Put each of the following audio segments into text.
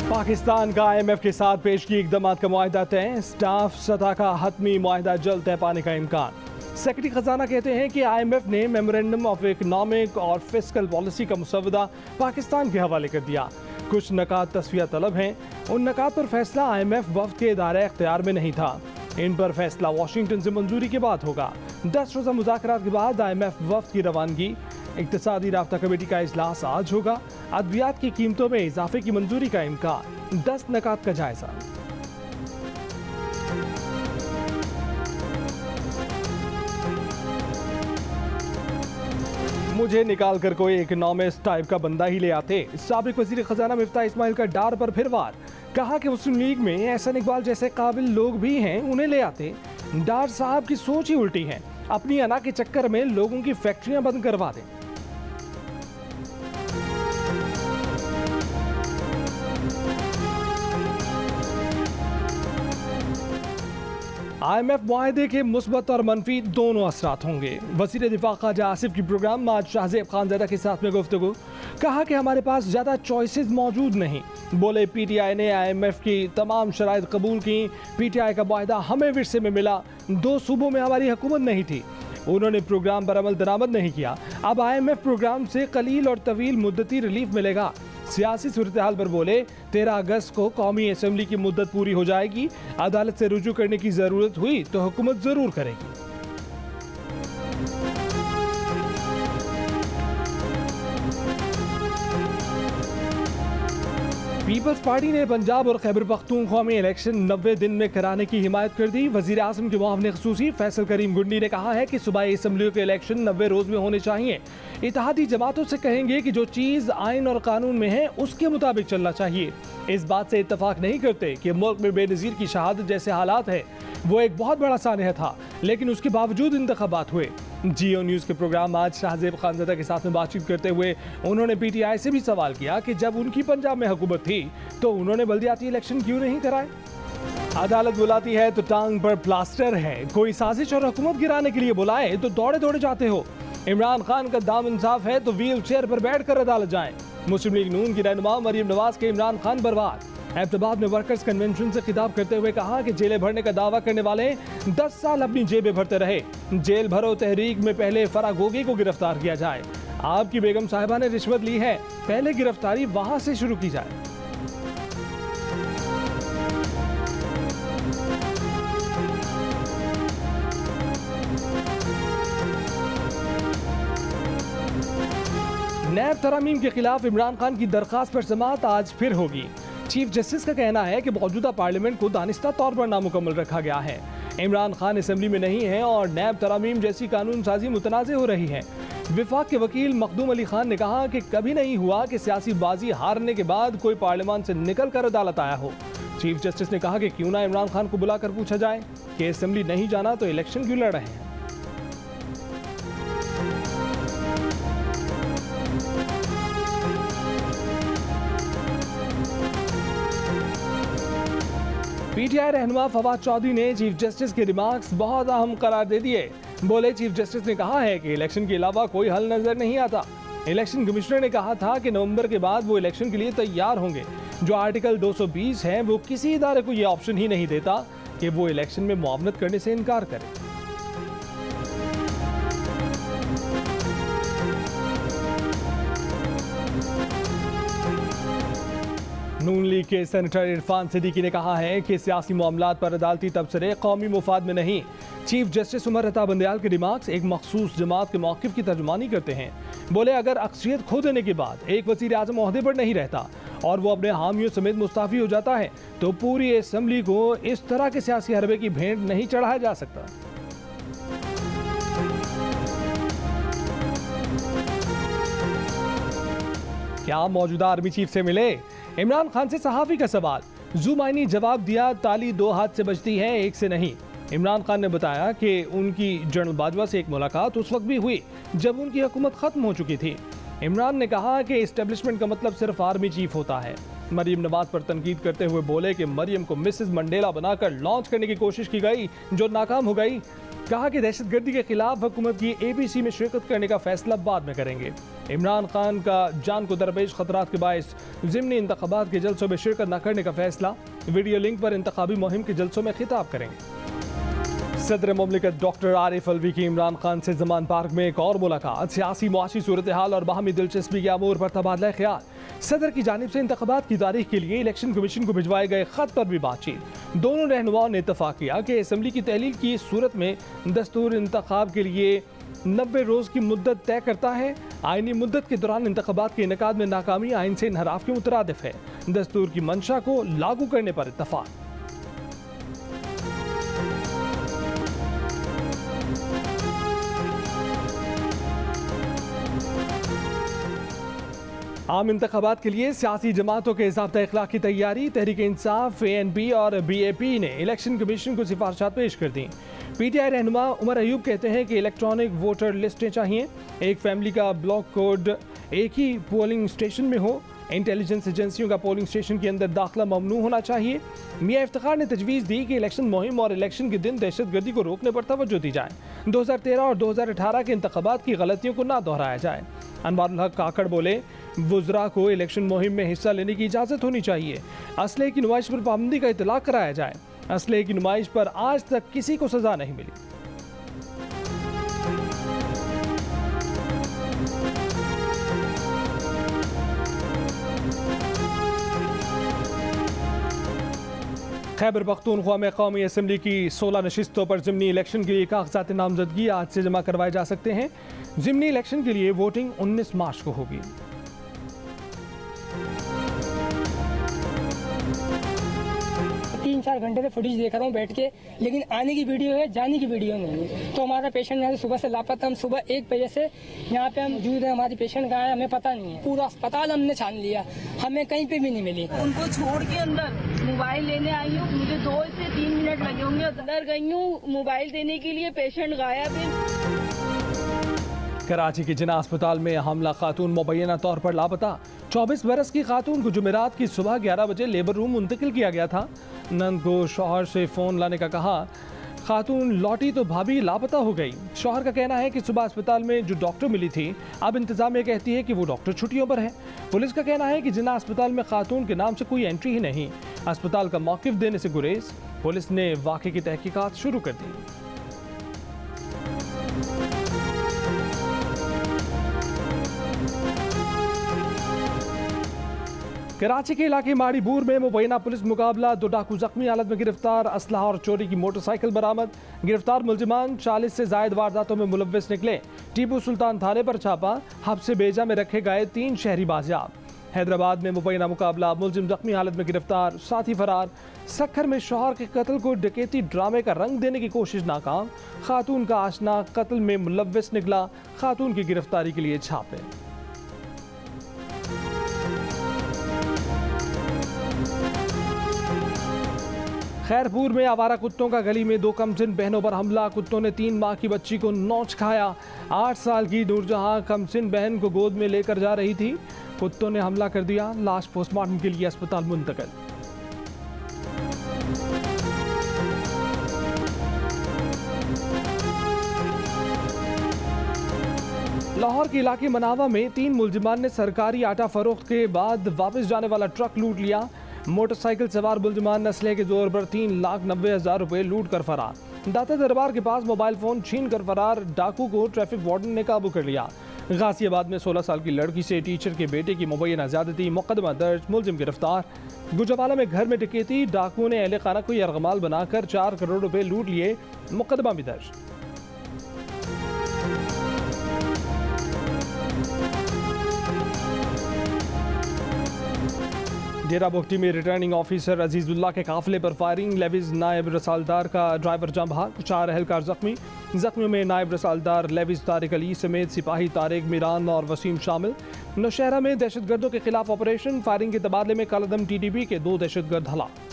पाकिस्तान का IMF के साथ पेशगी इक़दामात का मुआहदा तय, स्टाफ सतह का हतमी मुआहदा जल्द तय पाने का इम्कान। सेक्रेटरी खजाना कहते हैं कि IMF ने मेमोरेंडम ऑफ इकनॉमिक और फिस्कल पॉलिसी का मुसवदा पाकिस्तान के हवाले कर दिया। कुछ नकात तस्वीर तलब हैं, उन नकात पर फैसला IMF वफ्द के दायरे इख्तियार में नहीं था। इन पर फैसला वाशिंगटन से मंजूरी के बाद होगा। 10 रोज़ा मुज़ाकरात के बाद IMF वफ्द की रवानगी। इक़्तिसादी राब्ता कमेटी का इजलास आज होगा। अद्वियात की कीमतों में इजाफे की मंजूरी का इम्कान। 10 नकात का जायजा। मुझे निकाल कर कोई इकोनॉमिस्ट टाइप का बंदा ही ले आते। साबिक वज़ीर खजाना मिफ्ता इस्माइल का डार पर फिर वार। कहा कि मुस्लिम लीग में एहसन इकबाल जैसे काबिल लोग भी हैं, उन्हें ले आते। डार साहब की सोच ही उल्टी है, अपनी अना के चक्कर में लोगों की फैक्ट्रियां बंद करवा दें। IMF मुआहदे के मुस्बत और मनफी दोनों असरात होंगे। वज़ीर दिफा ख्वाजा आसिफ की प्रोग्राम में आज शाहज़ेब खानज़ादा के साथ में गुफ्तगू। कहा कि हमारे पास ज़्यादा चॉइसेस मौजूद नहीं। बोले PTI ने IMF की तमाम शराइत कबूल की। PTI का मुआहदा हमें विरसे में मिला, 2 सूबों में हमारी हुकूमत नहीं थी। उन्होंने प्रोग्राम पर अमल दरामद नहीं किया। अब IMF प्रोग्राम से कलील और तवील मुद्दती रिलीफ मिलेगा। सियासी सूरत-ए-हाल पर बोले 13 अगस्त को कौमी असम्बली की मुद्दत पूरी हो जाएगी। अदालत से रुजू करने की जरूरत हुई तो हुकूमत जरूर करेगी। पीपल्स पार्टी ने पंजाब और खैबर पख्तूनख्वा में इलेक्शन 90 दिन में कराने की हिमायत कर दी। वज़ीर आज़म के मुआविन ख़ुसूसी फैसल करीम गुंडी ने कहा है कि सूबाई असम्बलियों के इलेक्शन 90 रोज़ में होने चाहिए। इत्तेहादी जमातों से कहेंगे कि जो चीज़ आइन और कानून में है उसके मुताबिक चलना चाहिए। इस बात से इत्तफाक नहीं करते कि मुल्क में बेनज़ीर की शहादत जैसे हालात है। वो एक बहुत बड़ा सानह था, लेकिन उसके बावजूद इंतखाबात हुए। जियो न्यूज़ के प्रोग्राम आज शाहज़ेब खानज़ादा के साथ में बातचीत करते हुए उन्होंने PTI से भी सवाल किया कि जब उनकी पंजाब में हुकूमत थी तो उन्होंने बल्दियाती इलेक्शन क्यों नहीं कराए। अदालत बुलाती है तो टांग पर प्लास्टर है। कोई साजिश और हुकूमत गिराने के लिए बुलाए तो दौड़े दौड़े जाते हो। इमरान खान का दामन साफ है तो व्हील चेयर पर बैठ कर अदालत जाएं। मुस्लिम लीग नून की रहनुमा मरियम नवाज के इमरान खान बर्बाद। एबटाबाद में वर्कर्स कन्वेंशन से खिताब करते हुए कहा कि जेलें भरने का दावा करने वाले 10 साल अपनी जेबें भरते रहे। जेल भरो तहरीक में पहले फराग गोगी को गिरफ्तार किया जाए। आपकी बेगम साहिबा ने रिश्वत ली है, पहले गिरफ्तारी वहां से शुरू की जाए। नैब तरामीम के खिलाफ इमरान खान की दरखास्त पर समाअत आज फिर होगी। चीफ जस्टिस का कहना है कि मौजूदा पार्लियामेंट को दानिस्ता तौर पर नामुकम्मल रखा गया है। इमरान खान असम्बली में नहीं है और नैब तरामीम जैसी कानून साजी मुतनाज़ हो रही है। विफाक के वकील मखदूम अली खान ने कहा कि कभी नहीं हुआ कि सियासी बाजी हारने के बाद कोई पार्लियामान से निकल कर अदालत आया हो। चीफ जस्टिस ने कहा कि क्यों ना इमरान खान को बुलाकर पूछा जाए कि असम्बली नहीं जाना तो इलेक्शन क्यों लड़ रहे हैं। PTI रहनुमा फवाद चौधरी ने चीफ जस्टिस के रिमार्क्स बहुत अहम करार दे दिए। बोले चीफ जस्टिस ने कहा है कि इलेक्शन के अलावा कोई हल नजर नहीं आता। इलेक्शन कमिश्नर ने कहा था कि नवंबर के बाद वो इलेक्शन के लिए तैयार होंगे। जो आर्टिकल 220 है वो किसी इदारे को ये ऑप्शन ही नहीं देता कि वो इलेक्शन में मुआवनत करने से इनकार करे। नून लीग के सेनेटर इरफान सिद्दीकी ने कहा है कि सियासी मामलात पर अदालती तबसरे कौमी मुफाद में नहीं। चीफ जस्टिस उमर अता बंदयाल के रिमार्क्स एक मखसूस जमात के मौक़िफ़ की तर्जुमानी करते हैं। बोले अगर अक्सरियत खो देने के बाद एक वज़ीर आज़म ओहदे पर नहीं रहता और वो अपने हामियों समेत मुस्ताफ़ी हो जाता है तो पूरी असम्बली को इस तरह के सियासी हरबे की भेंट नहीं चढ़ाया जा सकता। क्या मौजूदा आर्मी चीफ से मिले? इमरान खान से सहाफ़ी का सवाल। जुमाइनी जवाब दिया, ताली 2 हाथ से बजती है, 1 से नहीं। इमरान खान ने बताया कि उनकी जनरल बाजवा से एक मुलाकात उस वक्त भी हुई जब उनकी हुकूमत खत्म हो चुकी थी। इमरान ने कहा कि इस्टेब्लिशमेंट का मतलब सिर्फ आर्मी चीफ होता है। मरियम नवाज पर तनकीद करते हुए बोले कि मरियम को मिसेस मंडेला बनाकर लॉन्च करने की कोशिश की गई जो नाकाम हो गई। कहा कि दहशतगर्दी के खिलाफ हुकूमत की APC में शिरकत करने का फैसला बाद में करेंगे। इमरान खान का जान को दरपेश खतरात के बायस ज़िमनी इंतखाबात के जलसों में शिरकत न करने का फैसला। वीडियो लिंक पर इंतखाबी मुहिम के जलसों में खिताब करेंगे। सदर मुमलिकत डॉक्टर आरिफ अलवी की इमरान खान से जमान पार्क में एक और मुलाकात। सियासी मुआशी सूरत हाल और बाहमी दिलचस्पी के अमूर पर तबादला ख्याल। सदर की जानिब से इंतखाबात की तारीख के लिए इलेक्शन कमीशन को भिजवाए गए खत पर भी बातचीत। दोनों रहनुमाओं ने इत्तफाक किया कि असम्बली की तहलील की सूरत में दस्तूर इंतखाब के लिए 90 रोज़ की मुद्दत तय करता है। आइनी मुद्दत के दौरान इंतखाबात के इनेकाद में नाकामी आइन से इनहराफ के मुतरादिफ है। दस्तूर की मंशा को लागू करने पर इत्तफाक। आम इंतखाबात के लिए सियासी जमातों के ज़ाब्ता इखलाक की तैयारी। तहरीक इंसाफ, ANP और BAP ने इलेक्शन कमीशन को सिफारिशात पेश कर दी। PTI रहनुमा उमर अयूब कहते हैं कि इलेक्ट्रॉनिक वोटर लिस्टें चाहिए। एक फैमिली का ब्लॉक कोड एक ही पोलिंग स्टेशन में हो। इंटेलिजेंस एजेंसियों का पोलिंग स्टेशन के अंदर दाखिला ममनू होना चाहिए। मियां इफ्तिखार ने तजवीज़ दी कि इलेक्शन मुहिम और इलेक्शन के दिन दहशतगर्दी को रोकने पर तवज्जो दी जाए। 2013 और 2018 के इंतखाबात की गलतियों को ना दोहराया जाए। अनवारुल हक काकड़ बोले, वुज़रा को इलेक्शन मुहिम में हिस्सा लेने की इजाज़त होनी चाहिए। असले की नुमाइश पर पाबंदी का इतलाक़ कराया जाए। असले की नुमाइश पर आज तक किसी को सज़ा नहीं मिली। खैबर पख्तूनख्वा में कौमी असम्बली की 16 नशिस्तों पर ज़िमनी इलेक्शन के लिए कागजात नामजदगी आज से जमा करवाए जा सकते हैं। ज़िमनी इलेक्शन के लिए वोटिंग 19 मार्च को होगी। 3-4 घंटे से फुटेज देख रहा हूँ बैठ के, लेकिन आने की वीडियो है, जाने की वीडियो नहीं है। तो हमारा पेशेंट यहाँ से सुबह से लापता। हम सुबह 1 बजे से यहाँ पे हम मौजूद है। हमारी पेशेंट कहाँ है हमें पता नहीं है। पूरा अस्पताल हमने छान लिया, हमें कहीं पे भी नहीं मिली। उनको छोड़ के अंदर मोबाइल लेने आई हूँ। मुझे 2 से 3 मिनट लगे होंगे। अंदर गई हूँ मोबाइल देने के लिए, पेशेंट गायब है। कराची के जिना अस्पताल में हमला खातून मुबैना तौर पर लापता। 24 बरस की खातून को जुमेरात की सुबह 11 बजे लेबर रूम मुंतकिल किया गया था। नंद को शौहर से फ़ोन लाने का कहा। खातून लौटी तो भाभी लापता हो गई। शौहर का कहना है कि सुबह अस्पताल में जो डॉक्टर मिली थी, अब इंतजामिया कहती है कि वो डॉक्टर छुट्टियों पर है। पुलिस का कहना है कि जिना अस्पताल में खातून के नाम से कोई एंट्री ही नहीं। अस्पताल का मौक़िफ़ देने से गुरेज। पुलिस ने वाक़े की तहकीकात शुरू कर दी। कराची के इलाके माड़ीबूर में मुबैना पुलिस मुकाबला। 2 डाकू जख्मी हालत में गिरफ्तार। असलहा और चोरी की मोटरसाइकिल बरामद। गिरफ्तार मुलजिमान 40 से जायद वारदातों में मुलव्विस निकले। टीपू सुल्तान थाने पर छापा। हब्से बेजा में रखे गए 3 शहरी बाजियाब। हैदराबाद में मुबैना मुकाबला। मुलजिम जख्मी हालत में गिरफ्तार, साथी फरार। सक्खर में शौहर के कत्ल को डकैती ड्रामे का रंग देने की कोशिश नाकाम। खातून का आशना कत्ल में मुलव्विस निकला। खातून की गिरफ्तारी के लिए छापे। खैरपुर में आवारा कुत्तों का गली में 2 कमसिन बहनों पर हमला। कुत्तों ने 3 माह की बच्ची को नोच खाया। 8 साल की नूरजहां कमसिन बहन को गोद में लेकर जा रही थी। कुत्तों ने हमला कर दिया। लाश पोस्टमार्टम के लिए अस्पताल मुंतकिल। लाहौर के इलाके मनावा में 3 मुलजिमान ने सरकारी आटा फरोख्त के बाद वापस जाने वाला ट्रक लूट लिया। मोटरसाइकिल सवार मुलजिमान ने असले के जोर पर 3,90,000 रुपए लूट कर फरार। दाता दरबार के पास मोबाइल फोन छीन कर फरार डाकू को ट्रैफिक वार्डन ने काबू कर लिया। गाजियाबाद में 16 साल की लड़की से टीचर के बेटे की मुबैना ज़्यादती, मुकदमा दर्ज, मुलजिम गिरफ्तार। गुजरावाला में घर में डकैती। डाकुओं ने अहले खाना को यरगमाल बनाकर 4 करोड़ रुपए लूट लिए। मुकदमा भी दर्ज। डेरा बुगटी में रिटर्निंग ऑफिसर अजीजुल्लाह के काफिले पर फायरिंग। लेविज नायब रसालदार का ड्राइवर जम बहाल। 4 अहलकार जख्मी। जख्मियों में नायब रसालदार लेविज तारिक अली समेत सिपाही तारिक मीरान और वसीम शामिल। नौशहरा में दहशतगर्दों के खिलाफ ऑपरेशन। फायरिंग के तबादले में कालादम TTP के 2 दहशतगर्द हलाक।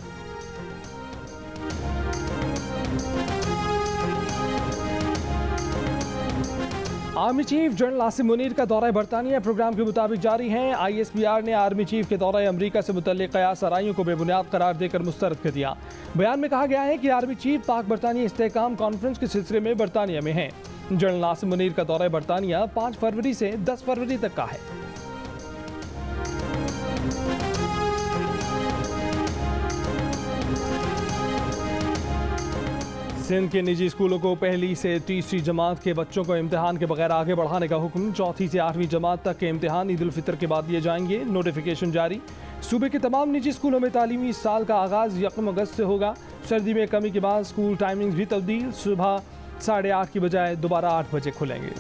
Army chief general Asim Munir का दौरा बरतानिया प्रोग्राम के मुताबिक जारी है। ISPR ने आर्मी चीफ के दौरा अमरीका से मुतल्लिक़ कयास आराइयों को बेबुनियाद करार देकर मुस्तरद कर दिया। बयान में कहा गया है कि आर्मी चीफ पाक बरतानिया इस्तेहकाम कॉन्फ्रेंस के सिलसिले में बरतानिया में हैं। जनरल नासिम मुनीर का दौरा बरतानिया 5 फरवरी से 10 फरवरी तक का है। सिंध के निजी स्कूलों को पहली से तीसरी जमात के बच्चों को इम्तिहान के बगैर आगे बढ़ाने का हुक्म। चौथी से 8वीं जमात तक के इम्तिहान ईद उल फितर के बाद दिए जाएंगे। नोटिफिकेशन जारी। सूबे के तमाम निजी स्कूलों में तालीमी साल का आगाज 1 अगस्त से होगा। सर्दी में कमी के बाद स्कूल टाइमिंग्स भी तब्दील। सुबह 8:30 की बजाय दोबारा 8 बजे खुलेंगे।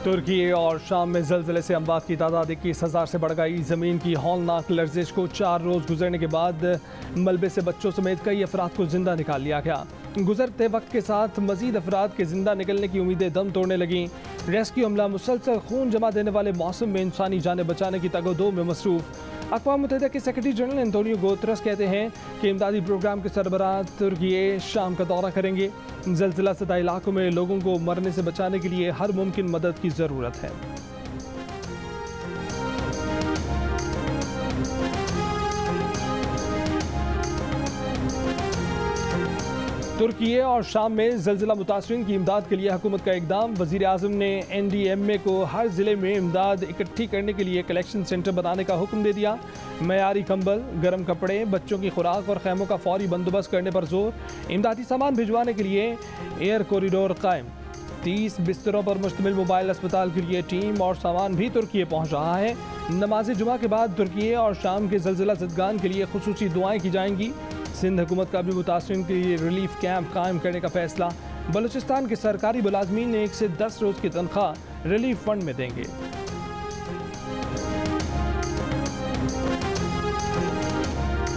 तुर्की और शाम में ज़लज़ले से अमवात की तादाद 21,000 से बढ़ गई। ज़मीन की हौलनाक लर्जिश को 4 रोज़ गुजरने के बाद मलबे से बच्चों समेत कई अफराद को जिंदा निकाल लिया गया। गुजरते वक्त के साथ मजीद अफराद के जिंदा निकलने की उम्मीदें दम तोड़ने लगीं। रेस्क्यू अमला मुसलसल खून जमा देने वाले मौसम में इंसानी जानें बचाने की तगोदो में मसरूफ़। अक़वाम मुत्तहिदा के सेक्रेटरी जनरल एंटोनियो गुतेरेस कहते हैं कि इमदादी प्रोग्राम के सरबराह तुर्की शाम का दौरा करेंगे। ज़लज़ला ज़दा इलाकों में लोगों को मरने से बचाने के लिए हर मुमकिन मदद की ज़रूरत है। तुर्की और शाम में ज़लज़ला मुतासरीन की इमदाद के लिए हुकूमत का इक़दाम। वज़ीर आज़म ने NDMA को हर ज़िले में इमदाद इकट्ठी करने के लिए कलेक्शन सेंटर बनाने का हुक्म दे दिया। मयारी कंबल, गर्म कपड़े, बच्चों की खुराक और खैमों का फौरी बंदोबस्त करने पर जोर। इमदादी सामान भिजवाने के लिए एयर कॉरिडोर कायम। 30 बिस्तरों पर मुश्तमिल मोबाइल अस्पताल के लिए टीम और सामान भी तुर्की पहुँच रहा है। नमाज जुमा के बाद तुर्की और शाम के ज़लज़ला ज़दगान के लिए खुसूसी दुआएँ की जाएंगी। सिंध हुकूमत का भी मुतासरीन के लिए रिलीफ कैंप कायम करने का फैसला। बलूचिस्तान के सरकारी मुलाजमीन 1 से 10 रोज़ की तनख्वाह रिलीफ फंड में देंगे।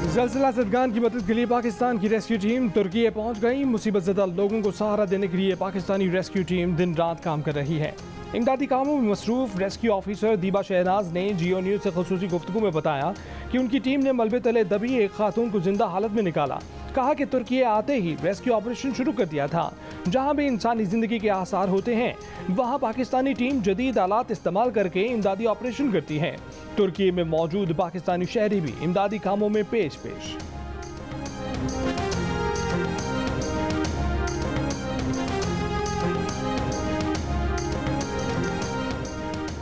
ज़लज़ला ज़दगान की मदद के लिए पाकिस्तान की रेस्क्यू टीम तुर्की पहुंच गई। मुसीबत ज़दा लोगों को सहारा देने के लिए पाकिस्तानी रेस्क्यू टीम दिन रात काम कर रही है। इमदादी कामों में मसरूफ़ रेस्क्यू ऑफिसर दीबा शहनाज ने जियो न्यूज़ से खुसूसी गुफ्तगू में बताया कि उनकी टीम ने मलबे तले दबी एक खातून को जिंदा हालत में निकाला। कहा कि तुर्की आते ही रेस्क्यू ऑपरेशन शुरू कर दिया था। जहां भी इंसानी जिंदगी के आसार होते हैं वहां पाकिस्तानी टीम जदीद आलात इस्तेमाल करके इमदादी ऑपरेशन करती है। तुर्की में मौजूद पाकिस्तानी शहरी भी इमदादी कामों में पेश।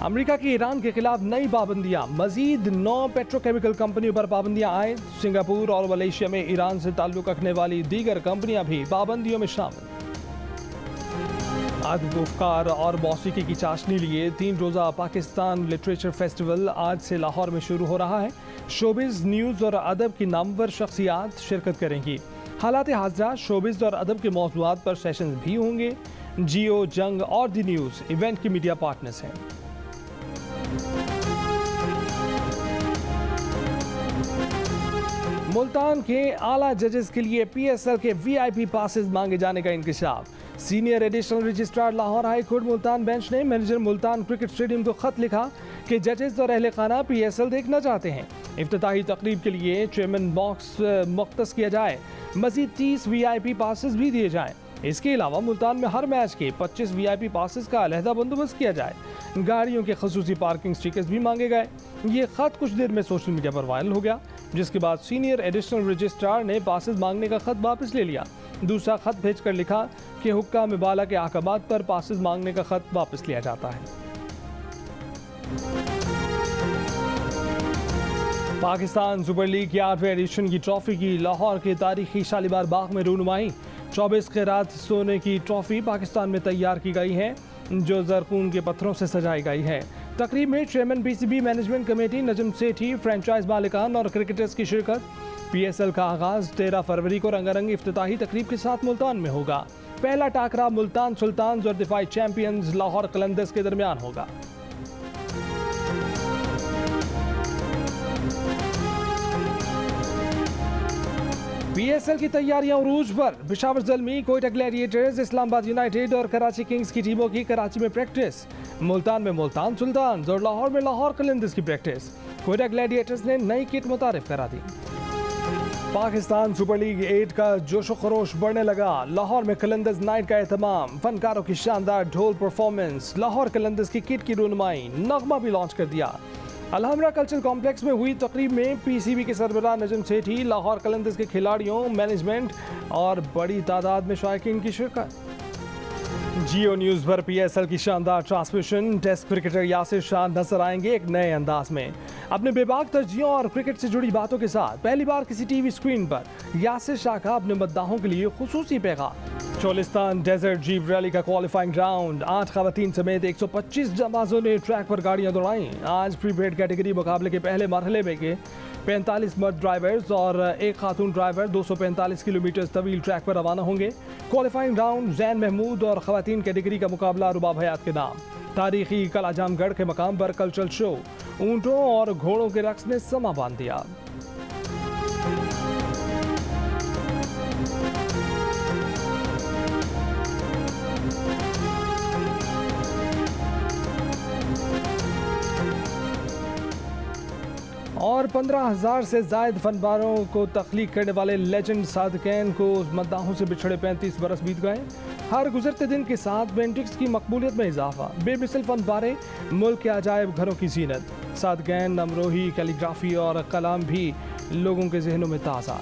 अमेरिका की ईरान के खिलाफ नई पाबंदियां। मजीद 9 पेट्रोकेमिकल कंपनियों पर पाबंदियां आए। सिंगापुर और मलेशिया में ईरान से ताल्लुक रखने वाली दीगर कंपनियां भी पाबंदियों में शामिल। अदब और मौसीकी की चाशनी लिए 3 रोज़ा पाकिस्तान लिटरेचर फेस्टिवल आज से लाहौर में शुरू हो रहा है। शोबिज़, न्यूज़ और अदब की नामवर शख्सियात शिरकत करेंगी। हालात हाज़िरा, शोबिज़ और अदब के मौज़ूआत पर सेशन भी होंगे। जियो, जंग और दी न्यूज़ इवेंट के मीडिया पार्टनर्स हैं। मुल्तान के आला जजेस के लिए PSL के VIP पासेस मांगे जाने का इंकशाफ। Senior additional registrar Lahore high court Multan bench ने मैनेजर मुल्तान क्रिकेट स्टेडियम को खत लिखा कि जजेस और अहले खाना PSL देखना चाहते हैं। इफ्तिताही तकरीब के लिए चेयरमैन बॉक्स मुख्तस किया जाए। मजीद 30 VIP पासेस भी दिए जाएं। इसके अलावा मुल्तान में हर मैच के 25 VIP पासेस का अलहदा बंदोबस्त किया जाए। गाड़ियों के खसूसी पार्किंग स्टिकर्स भी मांगे गए। ये खत कुछ देर में सोशल मीडिया पर वायरल हो गया, जिसके बाद सीनियर एडिशनल रजिस्ट्रार ने पासेस मांगने का खत वापस ले लिया। दूसरा खत भेजकर लिखा कि हुक्काम बाला के अहकामात पर पासेस मांगने का खत वापस लिया जाता है। पाकिस्तान सुपर लीग की 8वें एडिशन की ट्रॉफी की लाहौर के तारीखी शालीमार बाग में रूनुमाई। 24 कैरात सोने की ट्रॉफी पाकिस्तान में तैयार की गई है, जो जरकून के पत्थरों से सजाई गई है। तकरीब में chairman PCB management committee Najam Sethi, franchise मालिकान और क्रिकेटर्स की शिरकत। PSL का आगाज 13 फरवरी को रंगारंग इफ्तिताही तकरीब के साथ मुल्तान में होगा। पहला टाकरा मुल्तान सुल्तान्स और दिफाई चैंपियंस लाहौर कलंदर्स के दरमियान होगा। PSL की तैयारियां उरूज पर। पेशावर ज़ल्मी, कोयटा ग्लैडिएटर्स, इस्लामाबाद यूनाइटेड और कराची किंग्स की टीमों की कराची में प्रैक्टिस। मुल्तान में मुल्तान सुल्तान्स और लाहौर में लाहौर कलंदर्स की प्रैक्टिस। कोयटा ग्लैडिएटर्स ने नई किट मुतारिफ करा दी। पाकिस्तान सुपर लीग 8 का जोशो खरोश बढ़ने लगा। लाहौर में कलंदर्स नाइट का एहतमाम, फनकारों की शानदार ढोल परफॉर्मेंस, लाहौर कलंदर्स की किट की रूनुमाई, नगमा भी लॉन्च कर दिया। अलहमरा कल्चरल कॉम्प्लेक्स में हुई तकरीब में पीसीबी के सरबराह नजम सेठी, लाहौर कलंदर्स के खिलाड़ियों, मैनेजमेंट और बड़ी तादाद में शायकीन की शिरकत। जियो न्यूज़ पर पीएसएल की शानदार transmission. Test cricketer Yasir Shah नजर आएंगे एक नए अंदाज में, अपने बेबाक तरजीहों और क्रिकेट से जुड़ी बातों के साथ पहली बार किसी टीवी स्क्रीन पर यासिर शाह का अपने मद्दाहों के लिए खुसूसी पैगाम। चोलिस्तान डेजर्ट जीप रैली का क्वालिफाइंग राउंड, 8 खवातीन समेत 125 जमाजों ने ट्रैक पर गाड़ियां दौड़ाई। आज प्रीपेड कैटेगरी मुकाबले के पहले मरहले में के 45 मर्द ड्राइवर्स और एक खातून ड्राइवर 245 किलोमीटर तवील ट्रैक पर रवाना होंगे। क्वालिफाइंग राउंड जैन महमूद और खवातीन कैटेगरी का मुकाबला रुबाब हयात के नाम। तारीखी कलाजामगढ़ के मकाम पर कल्चरल शो, ऊंटों और घोड़ों के रक्स ने समा बांध दिया। और 15,000 से जायद फनकारों को तख्लीक करने वाले लेजेंड सादकैन को मद्दाहों से बिछड़े 35 बरस बीत गए। हर गुजरते दिन के साथ बेंटिक्स की मकबूलियत में इजाफा, बेमिसल फनकारे मुल्क के अजायब घरों की जीनत। सादकैन, अमरोही, कैलीग्राफी और कलाम भी लोगों के जहनों में ताज़ा।